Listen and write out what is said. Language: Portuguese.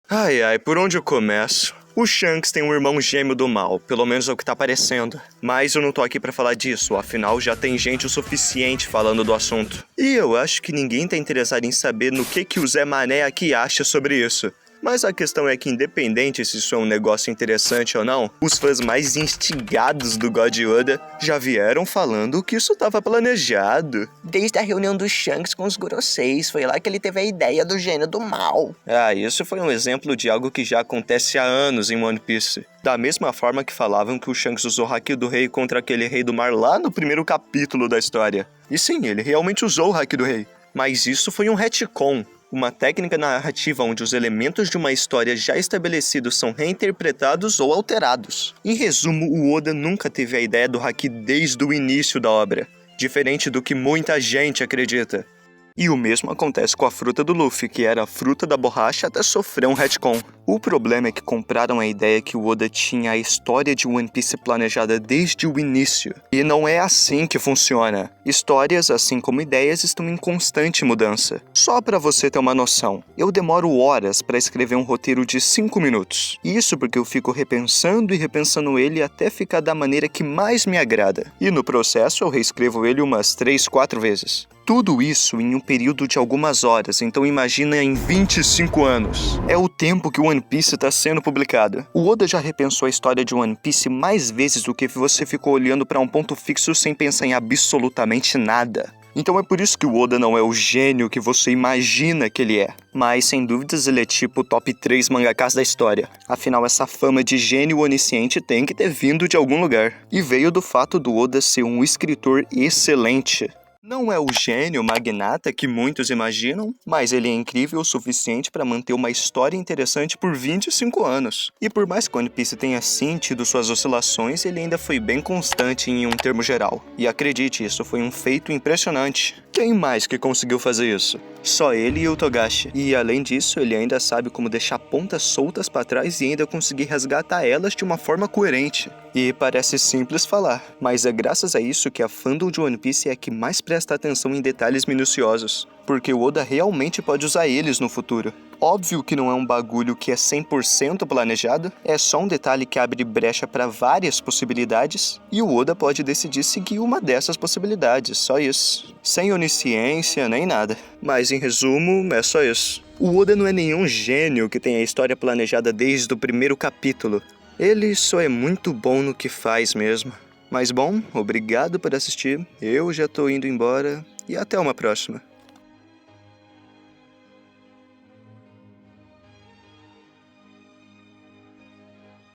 Ai, ai, por onde eu começo? O Shanks tem um irmão gêmeo do mal, pelo menos é o que tá parecendo. Mas eu não tô aqui pra falar disso, afinal já tem gente o suficiente falando do assunto. E eu acho que ninguém tá interessado em saber no que o Zé Mané aqui acha sobre isso. Mas a questão é que, independente se isso é um negócio interessante ou não, os fãs mais instigados do God Oda já vieram falando que isso estava planejado. Desde a reunião do Shanks com os Goroseis, foi lá que ele teve a ideia do gênio do mal. Ah, isso foi um exemplo de algo que já acontece há anos em One Piece. Da mesma forma que falavam que o Shanks usou o Haki do Rei contra aquele Rei do Mar lá no primeiro capítulo da história. E sim, ele realmente usou o Haki do Rei. Mas isso foi um retcon. Uma técnica narrativa onde os elementos de uma história já estabelecidos são reinterpretados ou alterados. Em resumo, o Oda nunca teve a ideia do Haki desde o início da obra, diferente do que muita gente acredita. E o mesmo acontece com a fruta do Luffy, que era a fruta da borracha até sofrer um retcon. O problema é que compraram a ideia que o Oda tinha a história de One Piece planejada desde o início. E não é assim que funciona. Histórias, assim como ideias, estão em constante mudança. Só pra você ter uma noção, eu demoro horas pra escrever um roteiro de 5 minutos. Isso porque eu fico repensando e repensando ele até ficar da maneira que mais me agrada. E no processo eu reescrevo ele umas 3, 4 vezes. Tudo isso em um período de algumas horas, então imagina em 25 anos. É o tempo que One Piece está sendo publicado. O Oda já repensou a história de One Piece mais vezes do que você ficou olhando para um ponto fixo sem pensar em absolutamente nada. Então é por isso que o Oda não é o gênio que você imagina que ele é. Mas, sem dúvidas, ele é tipo o top 3 mangakas da história. Afinal, essa fama de gênio onisciente tem que ter vindo de algum lugar. E veio do fato do Oda ser um escritor excelente. Não é o gênio magnata que muitos imaginam, mas ele é incrível o suficiente para manter uma história interessante por 25 anos. E por mais que One Piece tenha sim tido suas oscilações, ele ainda foi bem constante em um termo geral. E acredite, isso foi um feito impressionante. Quem mais que conseguiu fazer isso? Só ele e o Togashi. E além disso, ele ainda sabe como deixar pontas soltas para trás e ainda conseguir resgatar elas de uma forma coerente. E parece simples falar, mas é graças a isso que a fandom de One Piece é a que mais presta atenção em detalhes minuciosos, porque o Oda realmente pode usar eles no futuro. Óbvio que não é um bagulho que é 100% planejado, é só um detalhe que abre brecha para várias possibilidades, e o Oda pode decidir seguir uma dessas possibilidades, só isso. Sem onisciência nem nada. Mas em resumo, é só isso. O Oda não é nenhum gênio que tem a história planejada desde o primeiro capítulo. Ele só é muito bom no que faz mesmo. Mas bom, obrigado por assistir, eu já tô indo embora e até uma próxima.